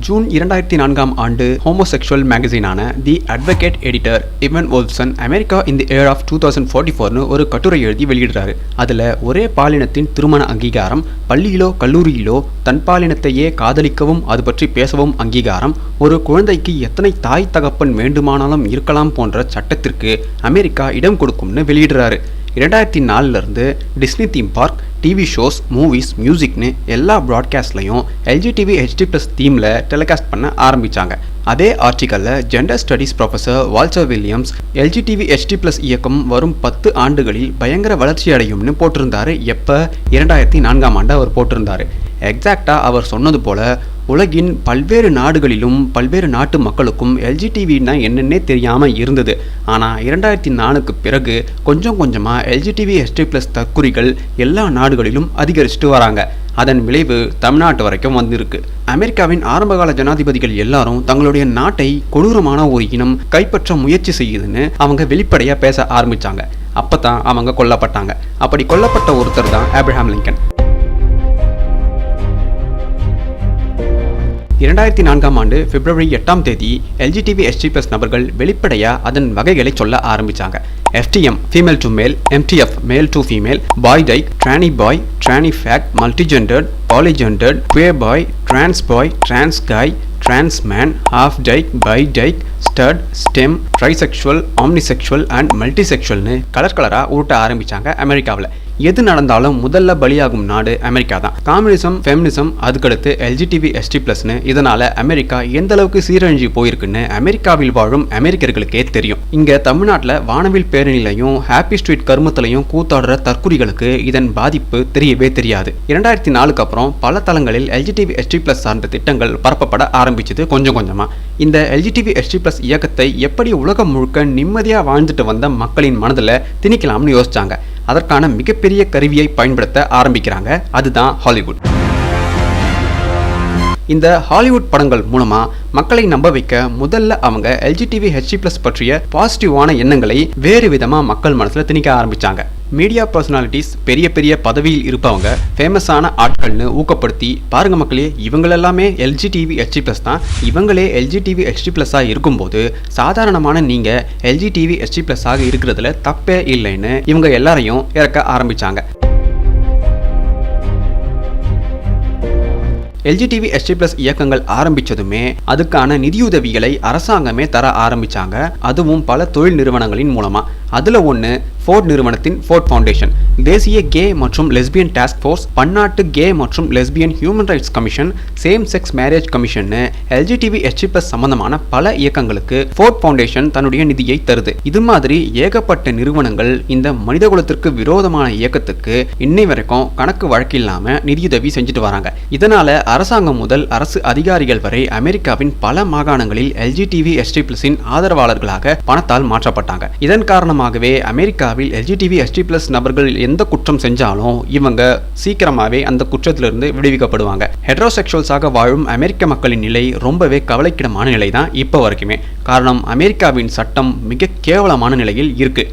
June 2004ஆம் ஆண்டு homosexual மேகசினான the advocate editor Evan Wolfson America in the year of 2044னு ஒரு கட்டுரை எழுதி வெளியிடுறாரு. அதில் ஒரே பாலினத்தின் திருமண அங்கீகாரம், பள்ளியிலோ கல்லூரியிலோ தன் பாலினத்தையே காதலிக்கவும் அது பற்றி பேசவும் அங்கீகாரம், ஒரு குழந்தைக்கு எத்தனை தாய் தகப்பன் வேண்டுமானாலும் இருக்கலாம் போன்ற சட்டத்திற்கு அமெரிக்கா இடம் கொடுக்கும்னு வெளியிடுறாரு. 2004 Disney theme park, TV shows, movies, மியூசிக்னு எல்லா ப்ராட்காஸ்ட்லையும் எல்ஜிடிவி HD+ தீமில் டெலிகாஸ்ட் பண்ண ஆரம்பித்தாங்க. அதே ஆர்டிக்கலில் gender studies professor Walter Williams LGBT HD+ இயக்கம் வரும் 10 ஆண்டுகளில் பயங்கர வளர்ச்சி அடையும்னு போட்டிருந்தாரு. எப்போ 2004ஆம் ஆண்டு அவர் போட்டிருந்தாரு. எக்ஸாக்டாக அவர் சொன்னது போல் உலகின் பல்வேறு நாடுகளிலும் பல்வேறு நாட்டு மக்களுக்கும் எல்ஜிடிவின்னா என்னன்னே தெரியாமல் இருந்தது. ஆனால் 2004க்கு பிறகு கொஞ்சம் கொஞ்சமாக எல்ஜிடிவி HD+ தற்குறிகள் எல்லா நாடுகளிலும் அதிகரிச்சுட்டு வராங்க. அதன் விளைவு தமிழ்நாட்டு வரைக்கும் வந்திருக்கு. அமெரிக்காவின் ஆரம்பகால ஜனாதிபதிகள் எல்லாரும் தங்களுடைய நாட்டை கொடூரமான ஒரு இனம் கைப்பற்ற முயற்சி செய்யுதுன்னு அவங்க வெளிப்படையாக பேச ஆரம்பித்தாங்க. அப்போ தான் அவங்க கொல்லப்பட்டாங்க. அப்படி கொல்லப்பட்ட ஒருத்தர் தான் ஆப்ரஹாம் லிங்கன். 2004ஆம் ஆண்டு பிப்ரவரி 8ஆம் தேதி எல்ஜிடிவி HD+ நபர்கள் வெளிப்படையாக அதன் வகைகளை சொல்ல ஆரம்பித்தாங்க. FTM female to male, MTF male to female, boy dyke, tranny boy, tranny fag, multigendered, polygendered, queer boy, trans guy, trans man, half dyke, bi dyke, stud, stem, trisexual, omnisexual and மல்டிசெக்சுவல்னு கலராக ஊட்ட ஆரம்பித்தாங்க அமெரிக்காவில். எது நடந்தாலும் முதல்ல பலியாகும் நாடு America தான். காம்யூனிசம், ஃபெமினிசம், அதுக்கடுத்து எல்ஜிடிவி HD+னு இதனால அமெரிக்கா எந்த அளவுக்கு சீரழிஞ்சு போயிருக்குன்னு அமெரிக்காவில் வாழும் அமெரிக்கர்களுக்கே தெரியும். இங்க தமிழ்நாட்டில் வானவில் பேரணிலையும் ஹாப்பி ஸ்ட்ரீட் கருமத்திலையும் கூத்தாடுற தற்குறிகளுக்கு இதன் பாதிப்பு தெரியவே தெரியாது. 2004க்கு அப்புறம் பல தளங்களில் எல்ஜிடிவி HD+ சார்ந்த திட்டங்கள் பரப்பப்பட ஆரம்பிச்சது. கொஞ்சம் கொஞ்சமா இந்த எல்ஜிடிவி HD+ இயக்கத்தை எப்படி உலகம் முழுக்க நிம்மதியாக வாழ்ந்துட்டு வந்த மக்களின் மனதில் திணிக்கலாம்னு யோசிச்சாங்க. அதற்கான மிகப்பெரிய கருவியை பயன்படுத்த ஆரம்பிக்கிறாங்க. அதுதான் ஹாலிவுட். இந்த ஹாலிவுட் படங்கள் மூலமா மக்களை நம்ப வைக்க முதல்ல அவங்க எல்ஜிடிவி HD+ பற்றிய பாசிட்டிவான எண்ணங்களை வேறு விதமாக மக்கள் மனசில் திணிக்க ஆரம்பித்தாங்க. மீடியா பர்சனாலிட்டிஸ், பெரிய பெரிய பதவியில் இருப்பவங்க, ஃபேமஸான ஆட்கள்னு ஊக்கப்படுத்தி பாருங்க மக்களே, இவங்களெல்லாமே எல்ஜிடிவி HD+ தான், இவங்களே எல்ஜிடிவி HD+ இருக்கும்போது சாதாரணமான நீங்கள் எல்ஜிடிவி HD+ இருக்கிறதுல தப்பே இல்லைன்னு இவங்க எல்லாரையும் இறக்க ஆரம்பித்தாங்க. எல்ஜிடிவி HD+ இயக்கங்கள் ஆரம்பித்ததுமே அதுக்கான நிதியுதவிகளை அரசாங்கமே தர ஆரம்பித்தாங்க. அதுவும் பல தொழில் நிறுவனங்களின் மூலமாக. அதில் ஒன்று ஃபோர்ட் நிறுவனத்தின் ஃபோர்ட் ஃபவுண்டேஷன், தேசிய கே மற்றும் லெஸ்பியன் டாஸ்க் ஃபோர்ஸ், பன்னாட்டு கே மற்றும் lesbian human rights commission, same sex marriage கமிஷன்னு எல்ஜிடிவி HD+ சம்பந்தமான பல இயக்கங்களுக்கு ஃபோர்ட் ஃபவுண்டேஷன் தன்னுடைய நிதியை தருது. இது மாதிரி ஏகப்பட்ட நிறுவனங்கள் இந்த மனிதகுலத்திற்கு விரோதமான இயக்கத்துக்கு இன்னை வரைக்கும் கணக்கு வழக்கில்லாமல் நிதியுதவி செஞ்சுட்டு வராங்க. இதனால அரசாங்கம் முதல் அரசு அதிகாரிகள் வரை அமெரிக்காவின் பல மாகாணங்களில் எல்ஜிடிவி HD+இன் ஆதரவாளர்களாக பணத்தால் மாற்றப்பட்டாங்க. இதன் காரணமாகவே அமெரிக்காவில் எல்ஜிடிவி HD+ நபர்கள் எந்த குற்றம் செஞ்சாலும் இவங்க சீக்கிரமாகவே அந்த குற்றத்திலிருந்து விடுவிக்கப்படுவாங்க. ஹெட்ரோசெக்சுவல்ஸாக வாழும் அமெரிக்க மக்களின் நிலை ரொம்பவே கவலைக்கிடமான நிலை தான் இப்போ வரைக்குமே. காரணம், அமெரிக்காவின் சட்டம் மிக கேவலமான நிலையில் இருக்கு.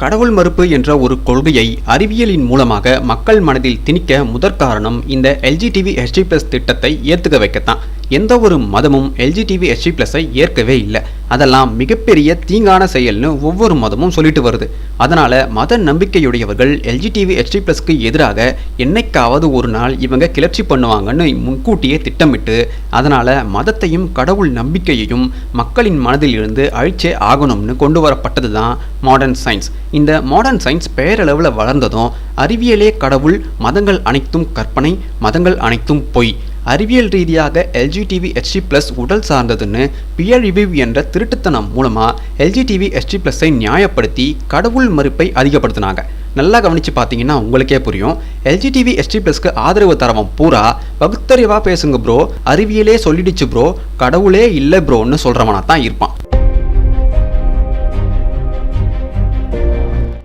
கடவுள் மறுப்பு என்ற ஒரு கொள்கையை அறிவியலின் மூலமாக மக்கள் மனதில் திணிக்க முதற்காரணம் இந்த எல்ஜிடிவி HD+ திட்டத்தை ஏற்றுக்க வைக்கத்தான். எந்த ஒரு மதமும் எல்ஜிடிவி HD+ஐ ஏற்கவே இல்லை. அதெல்லாம் மிகப்பெரிய தீங்கான செயல்னு ஒவ்வொரு மதமும் சொல்லிட்டு வருது. அதனால மத நம்பிக்கையுடையவர்கள் எல்ஜிடிவி HD+க்கு எதிராக என்னைக்காவது ஒரு நாள் இவங்க கிளர்ச்சி பண்ணுவாங்கன்னு முன்கூட்டியே திட்டமிட்டு அதனால மதத்தையும் கடவுள் நம்பிக்கையையும் மக்களின் மனதில் இருந்து அழிச்சே ஆகணும்னு கொண்டு வரப்பட்டது தான் மாடர்ன் சயின்ஸ். இந்த மாடர்ன் சயின்ஸ் பேரளவில் வளர்ந்ததும் அறிவியலே கடவுள், மதங்கள் அனைத்தும் கற்பனை, மதங்கள் அனைத்தும் பொய், அறிவியல் ரீதியாக எல்ஜிடிவி HD+ உடல் சார்ந்ததுன்னு பியர் ரிவ்யூ என்ற திருட்டுத்தனம் மூலமாக எல்ஜிடிவி HD+ஐ நியாயப்படுத்தி கடவுள் மறுப்பை அதிகப்படுத்தினாங்க. நல்லா கவனித்து பார்த்தீங்கன்னா உங்களுக்கே புரியும். எல்ஜிடிவி HD+க்கு ஆதரவு தரவன் பூரா பகுத்தறிவாக பேசுங்க ப்ரோ, அறிவியலே சொல்லிடுச்சு ப்ரோ, கடவுளே இல்லை ப்ரோன்னு சொல்கிறவனா தான் இருப்பான்.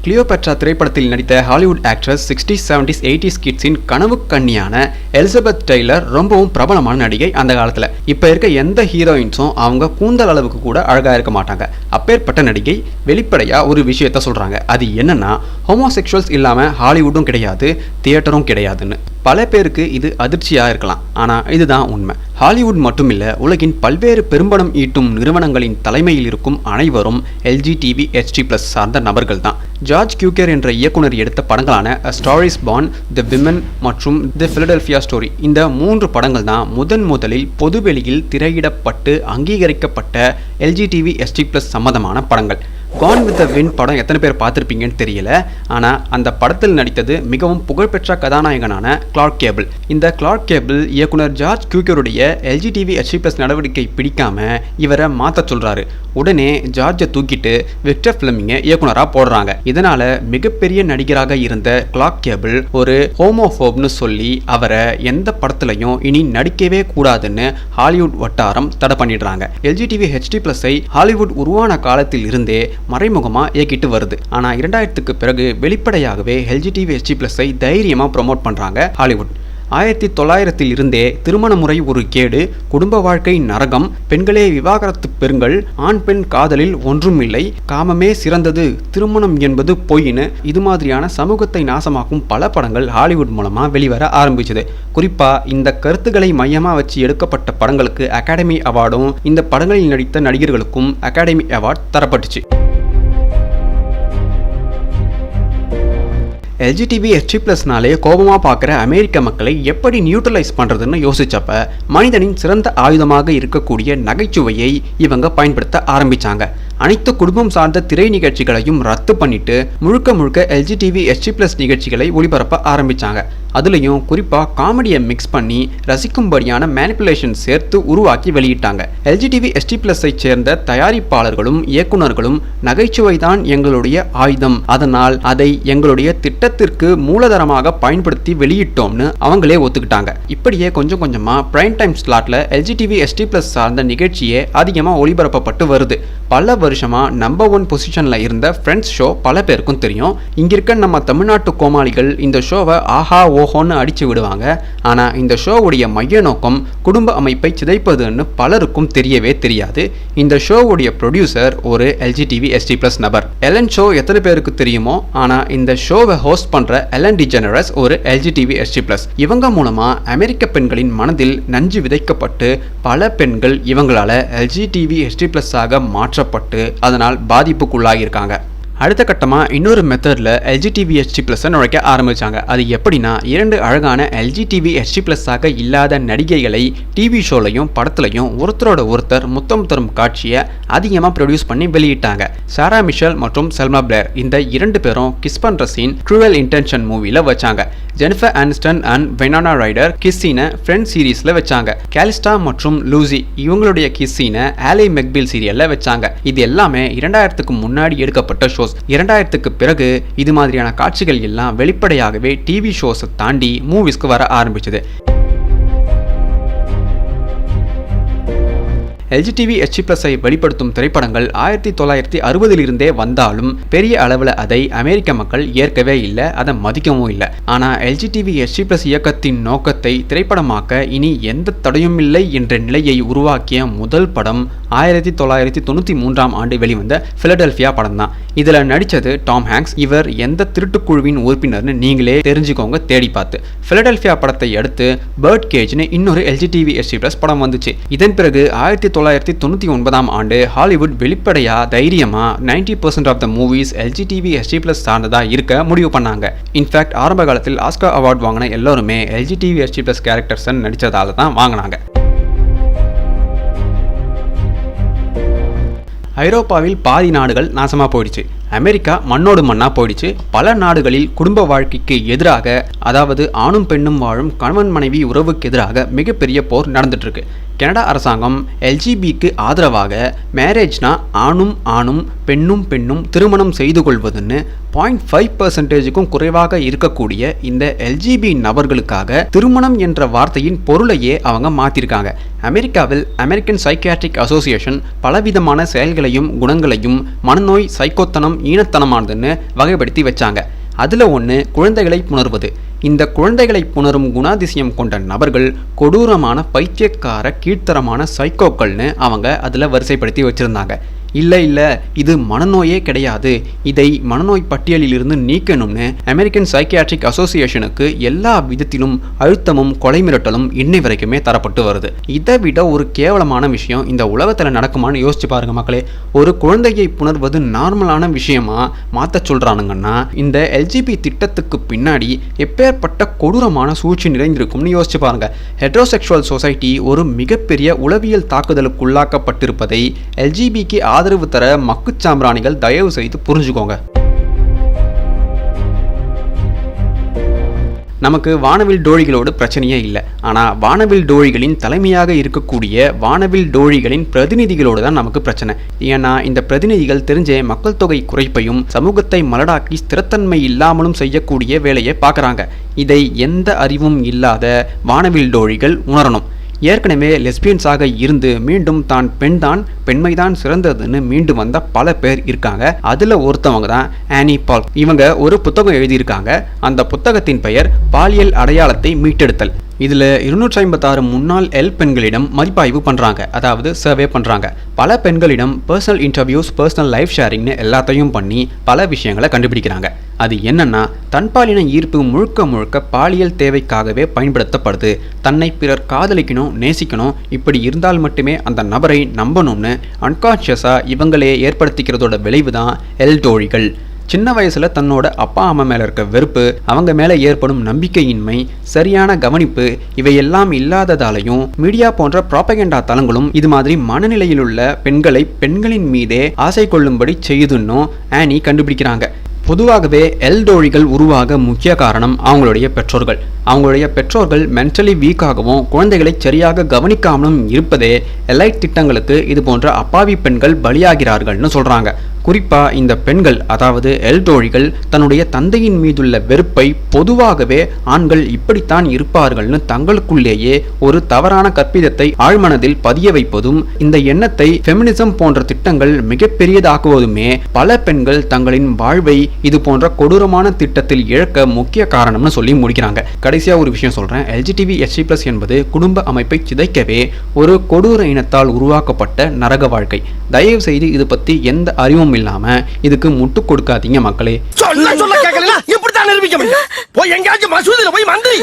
கிளியோபேட்ரா திரைப்படத்தில் நடித்த Hollywood actress 60s 70s 80s கிட்ஸின் கனவு கன்னியான எலிசபெத் டெய்லர் ரொம்பவும் பிரபலமான நடிகை அந்த காலத்துல. இப்ப இருக்க எந்த ஹீரோயின்ஸும் அவங்க கூந்தல் அளவுக்கு கூட அழகா இருக்க மாட்டாங்க. அப்பேற்பட்ட நடிகை வெளிப்படையா ஒரு விஷயத்த சொல்றாங்க. அது என்னன்னா, ஹோமோசெக்சுவல்ஸ் இல்லாம ஹாலிவுட்டும் கிடையாது, தியேட்டரும் கிடையாதுன்னு. பல பேருக்கு இது அதிர்ச்சியா இருக்கலாம், ஆனா இதுதான் உண்மை. ஹாலிவுட் மட்டுமில்ல, உலகின் பல்வேறு பெரும்படம் ஈட்டும் நிறுவனங்களின் தலைமையில் இருக்கும் அனைவரும் LGBTQ+ சார்ந்த நபர்கள் தான். ஜார்ஜ் கியூக்கர் என்ற இயக்குனர் எடுத்த படங்களான A Star Is Born, The Women மற்றும் The Philadelphia Story, இந்த 3 படங்கள் தான் முதலில் பொதுவெளியில் திரையிடப்பட்டு அங்கீகரிக்கப்பட்ட LGBTQ+ சம்மந்தமான படங்கள். Gone with the Wind படம் எத்தனை பேர் பார்த்துருப்பீங்கன்னு தெரியல, ஆனால் அந்த படத்தில் நடித்தது மிகவும் புகழ்பெற்ற கதாநாயகனான கிளார்க் கேபிள். இந்த கிளார்க் கேபிள் இயக்குனர் ஜார்ஜ் கியூக்கருடைய LGBTQ+ நடவடிக்கை பிடிக்காம இவரை மாற்ற சொல்றாரு. உடனே ஜார்ஜை தூக்கிட்டு விக்டர் ஃபிளமிங்கை இயக்குனராக போடுறாங்க. இதனால மிகப்பெரிய நடிகராக இருந்த கிளார்க் கேபிள் ஒரு ஹோமோஃபோப்னு சொல்லி அவரை எந்த படத்துலையும் இனி நடிக்கவே கூடாதுன்னு ஹாலிவுட் வட்டாரம் தடை பண்ணிடுறாங்க. LGBTQ+ஐ ஹாலிவுட் உருவான காலத்தில் இருந்தே மறைமுகமா இயக்கிட்டு வருது. ஆனா 2000க்கு பிறகு வெளிப்படையாகவே LGBTQ+ஐ தைரியமா ப்ரோமோட் பண்றாங்க ஹாலிவுட். 1900 இருந்தே திருமண முறை ஒரு கேடு, குடும்ப வாழ்க்கை நரகம், பெண்களே விவாகரத்து பெறுங்கள், ஆண் பெண் காதலில் ஒன்றும் இல்லை, காமமே சிறந்தது, திருமணம் என்பது பொய்னு இது மாதிரியான சமூகத்தை நாசமாக்கும் பல படங்கள் ஹாலிவுட் மூலமா வெளிவர ஆரம்பிச்சது. குறிப்பா இந்த கருத்துக்களை மையமா வச்சு எடுக்கப்பட்ட படங்களுக்கு அகாடமி அவார்டும், இந்த படங்களில் நடித்த நடிகர்களுக்கும் அகாடமி அவார்ட் தரப்பட்டுச்சு. LGBTQ+னாலே கோபமாக பார்க்குற அமெரிக்க மக்களை எப்படி நியூட்ரலைஸ் பண்ணுறதுன்னு யோசிச்சப்ப மனிதனின் சிறந்த ஆயுதமாக இருக்கக்கூடிய நகைச்சுவையை இவங்க பயன்படுத்த ஆரம்பித்தாங்க. அனைத்து குடும்பம் சார்ந்த திரை நிகழ்ச்சிகளையும் ரத்து பண்ணிட்டு முழுக்க LGBTQ+ நிகழ்ச்சிகளை ஒளிபரப்ப ஆரம்பித்தாங்க. அதுலேயும் குறிப்பாக காமெடியை மிக்ஸ் பண்ணி ரசிக்கும்படியான மேனிப்புலேஷன் சேர்த்து உருவாக்கி வெளியிட்டாங்க. LGBTQ+ஐ சேர்ந்த தயாரிப்பாளர்களும் இயக்குநர்களும் நகைச்சுவை தான் எங்களுடைய ஆயுதம், அதனால் அதை எங்களுடைய திட்டத்திற்கு மூலதனமாக பயன்படுத்தி வெளியிட்டோம்னு அவங்களே ஒத்துக்கிட்டாங்க. இப்படியே கொஞ்சம் கொஞ்சமா பிரைம் டைம் ஸ்லாட்ல LGBTQ+ சார்ந்த நிகழ்ச்சியே அதிகமாக ஒளிபரப்பப்பட்டு வருது. பல வருஷமா நம்பர் 1 பொசிஷன்ல இருந்த ஃப்ரெண்ட்ஸ் ஷோ பல பேருக்கும் தெரியும். இங்க இருக்க நம்ம தமிழ்நாட்டு கோமாளிகள் இந்த ஷோவை ஆஹா ஓஹோன்னு அடிச்சு விடுவாங்க. ஆனா இந்த ஷோவுடைய மைய நோக்கம் குடும்ப அமைப்பை சிதைப்பதுன்னு பலருக்கும் தெரியவே தெரியாது. இந்த ஷோவுடைய ப்ரொடியூசர் ஒரு LGBTQ+ நபர். எலன் ஷோ எத்தனை பேருக்கு தெரியுமோ, ஆனா இந்த ஷோவை ஹோஸ்ட் பண்ற எலன் டிஜெனரஸ் ஒரு LGBTQ+. இவங்க மூலமா அமெரிக்க பெண்களின் மனதில் நஞ்சு விதைக்கப்பட்டு பல பெண்கள் இவங்களால LGBTQ+ ஆக மாற்றப்பட்டு அதனால் பாதிப்புக்குள்ளாகியிருக்காங்க. அடுத்த கட்டமாக இன்னொரு மெத்தடில் LGBTQ+ நுழைக்க ஆரம்பித்தாங்க. அது எப்படின்னா, 2 அழகான LGBTQ+ ஆக இல்லாத நடிகைகளை டிவி ஷோலையும் படத்துலையும் ஒருத்தரோட ஒருத்தர் முத்தம் தரும் காட்சியை அதிகமாக ப்ரொடியூஸ் பண்ணி வெளியிட்டாங்க. சாரா மிஷேல் மற்றும் செல்மா பிளேர் இந்த 2 பேரும் கிஸ் பண்ணுற சீன் க்ரூவல் இன்டென்ஷன் மூவியில் வச்சாங்க. Jennifer Aniston and Winona Ryder kiss சீனை ஃப்ரெண்ட் சீரீஸில் வச்சாங்க. கேலிஸ்டா மற்றும் லூசி இவங்களுடைய கிஸ் சீனை ஆலி மெக்பில் சீரியலில் வச்சாங்க. இது எல்லாமே 2000க்கு முன்னாடி எடுக்கப்பட்ட ஷோ. 2000க்கு பிறகு இது மாதிரியான காட்சிகள் எல்லாம் வெளிப்படையாகவே டிவி ஷோஸை தாண்டி மூவிஸ்க்கு வர ஆரம்பிச்சது. LGBTQ+ஐ வெளிப்படுத்தும் திரைப்படங்கள் 1960 இருந்தே வந்தாலும் பெரிய அளவில் அதை அமெரிக்க மக்கள் ஏற்கவே இல்லை, அதை மதிக்கவும் இல்லை. ஆனால் LGBTQ+ இயக்கத்தின் நோக்கத்தை திரைப்படமாக்க இனி எந்த தடையும் இல்லை என்ற நிலையை உருவாக்கிய முதல் படம் 1993 ஆண்டு வெளிவந்த பிலடெல்பியா படம் தான். இதில் நடித்தது டாம் ஹாங்க்ஸ். இவர் எந்த திருட்டுக்குழுவின் உறுப்பினர்னு நீங்களே தெரிஞ்சுக்கோங்க தேடி பார்த்து. பிலடெல்பியா படத்தை அடுத்து பேர்ட் கேஜ்னு இன்னொரு LGBTQ+ படம் வந்துச்சு. இதன் பிறகு 1999 ஆண்டு ஹாலிவுட் வெளிப்படையா தைரியமா 90% ஆஃப் த மூவிஸ் LGBTQ+ சார்ந்ததா இருக்க முடிவு பண்ணாங்க. இன்ஃபேக்ட் ஆரம்ப காலத்தில் ஆஸ்கர் அவார்ட் வாங்கின எல்லாருமே LGBTQ+ கேரக்டர்ஸ் நடிச்சதால தான் வாங்கினாங்க. ஐரோப்பாவில் பாதி நாடுகள் நாசமாக போயிடுச்சு. அமெரிக்கா மண்ணோடு மண்ணா போயிடுச்சு. பல நாடுகளில் குடும்ப வாழ்க்கைக்கு எதிராக, அதாவது ஆணும் பெண்ணும் வாழும் கணவன் மனைவி உறவுக்கு எதிராக மிகப்பெரிய போர் நடந்துட்டு இருக்கு. கனடா அரசாங்கம் எல்ஜிபிக்கு ஆதரவாக மேரேஜ்னா ஆணும் பெண்ணும் திருமணம் செய்து கொள்வதுன்னு 0.5%க்கும் குறைவாக இருக்கக்கூடிய இந்த எல்ஜிபி நபர்களுக்காக திருமணம் என்ற வார்த்தையின் பொருளையே அவங்க மாற்றிருக்காங்க. அமெரிக்காவில் அமெரிக்கன் சைக்கியாட்ரிக் அசோசியேஷன் பலவிதமான செயல்களையும் குணங்களையும் மனநோய், சைக்கோத்தனம், ஈனத்தனமானதுன்னு வகைப்படுத்தி வச்சாங்க. அதில் ஒன்று குழந்தைகளை புணர்வது. இந்த குழந்தைகளை புணரும் குணாதிசயம் கொண்ட நபர்கள் கொடூரமான பைத்தியக்கார கீழ்த்தரமான சைக்கோக்கள்னு அவங்க அதில் வரிசைப்படுத்தி வச்சுருந்தாங்க. இல்லை இது மனநோயே கிடையாது, இதை மனநோய் பட்டியலில் இருந்து நீக்கணும்னு அமெரிக்கன் சைக்கியாட்ரிக் அசோசியேஷனுக்கு எல்லா விதத்திலும் அழுத்தமும் கொலை மிரட்டலும் இன்னை வரைக்குமே தரப்பட்டு வருது. இதை விட ஒரு கேவலமான விஷயம் இந்த உலகத்தில் நடக்குமான்னு யோசிச்சு பாருங்க மக்களே. ஒரு குழந்தையை புணர்வது நார்மலான விஷயமா மாற்ற சொல்றானுங்கன்னா இந்த எல்ஜிபி திட்டத்துக்கு பின்னாடி எப்பேற்பட்ட கொடூரமான சூழ்ச்சி நிறைந்திருக்கும்னு யோசிச்சு பாருங்க. ஹெட்ரோசெக்சுவல் சொசைட்டி ஒரு மிகப்பெரிய உளவியல் தாக்குதலுக்கு உள்ளாக்கப்பட்டிருப்பதை எல்ஜிபிக்கு ஆதரவு தர மக்குச்சாம்பிராணிகள் தயவு செய்து புரிஞ்சுக்கோங்க. நமக்கு வானவில் டோழிகளோடு பிரச்சனையே இல்லை. ஆனால் வானவில் டோழிகளின் தலைமையாக இருக்கக்கூடிய வானவில் டோழிகளின் பிரதிநிதிகளோடு தான் நமக்கு பிரச்சனை. ஏன்னா இந்த பிரதிநிதிகள் தெரிஞ்ச மக்கள் தொகை குறைப்பையும் சமூகத்தை மலடாக்கி ஸ்திரத்தன்மை இல்லாமலும் செய்யக்கூடிய வேலையை பார்க்குறாங்க. இதை எந்த அறிவும் இல்லாத வானவில் டோழிகள் உணரணும். ஏற்கனவே லெஸ்பியன்ஸாக இருந்து மீண்டும் தான் பெண்மைதான் சிறந்ததுன்னு மீண்டும் வந்த பல பேர் இருக்காங்க. அதில் ஒருத்தவங்க தான் ஆனி பால். இவங்க ஒரு புத்தகம் எழுதியிருக்காங்க. அந்த புத்தகத்தின் பெயர் பாலியல் அடையாளத்தை மீட்டெடுத்தல். இதில் 256 முன்னாள் பெண்களிடம் மதிப்பாய்வு பண்ணுறாங்க, அதாவது சர்வே பண்ணுறாங்க. பல பெண்களிடம் பர்சனல் இன்டர்வியூஸ், பர்சனல் லைஃப் ஷேரிங்னு எல்லாத்தையும் பண்ணி பல விஷயங்களை கண்டுபிடிக்கிறாங்க. அது என்னன்னா, தன்பாலின ஈர்ப்பு முழுக்க பாலியல் தேவைக்காகவே பயன்படுத்தப்படுது. தன்னை பிறர் காதலிக்கணும், நேசிக்கணும், இப்படி இருந்தால் மட்டுமே அந்த நபரை நம்பணும்னு அன்கான்ஷியஸாக இவங்களே ஏற்படுத்திக்கிறதோட விளைவு தான் எல்டோழிகள். சின்ன வயசுல தன்னோட அப்பா அம்மா மேல இருக்க வெறுப்பு, அவங்க மேல ஏற்படும் நம்பிக்கையின்மை, சரியான கவனிப்பு இவையெல்லாம் இல்லாததாலையும் மீடியா போன்ற ப்ராபகண்டா தளங்களும் இது மாதிரி மனநிலையிலுள்ள பெண்களை பெண்களின் மீதே ஆசை கொள்ளும்படி செய்யுதுன்னும் ஆனி கண்டுபிடிக்கிறாங்க. பொதுவாகவே எல்டோழிகள் உருவாக முக்கிய காரணம் அவங்களுடைய பெற்றோர்கள். அவங்களுடைய பெற்றோர்கள் மென்டலி வீக்காகவும் குழந்தைகளை சரியாக கவனிக்காமலும் இருப்பதே எலைட் திட்டங்களுக்கு இது போன்ற அப்பாவி பெண்கள் பலியாகிறார்கள்னு சொல்றாங்க. குறிப்பாக இந்த பெண்கள், அதாவது எல்டோழிகள், தன்னுடைய தந்தையின் மீதுள்ள வெறுப்பை பொதுவாகவே ஆண்கள் இப்படித்தான் இருப்பார்கள்னு தங்களுக்குள்ளேயே ஒரு தவறான கற்பிதத்தை ஆழ்மனதில் பதிய வைப்பதும், இந்த எண்ணத்தை ஃபெமினிசம் போன்ற திட்டங்கள் மிகப்பெரியதாக்குவதுமே பல பெண்கள் தங்களின் வாழ்வை இது போன்ற கொடூரமான திட்டத்தில் இழக்க முக்கிய காரணம்னு சொல்லி முடிக்கிறாங்க. கடைசியாக ஒரு விஷயம் சொல்றேன். LGBTQ+ என்பது குடும்ப அமைப்பை சிதைக்கவே ஒரு கொடூர இனத்தால் உருவாக்கப்பட்ட நரக வாழ்க்கை. தயவு செய்து இது பத்தி எந்த அறிவும் இல்லாம இதுக்கு முட்டு கொடுக்காதீங்க மக்களே. சொல்ல கேட்கல, இப்படி தான் நிரூபிக்க முடியும். போய் எங்கயாச்சும் மசூதியில போய் மந்திரி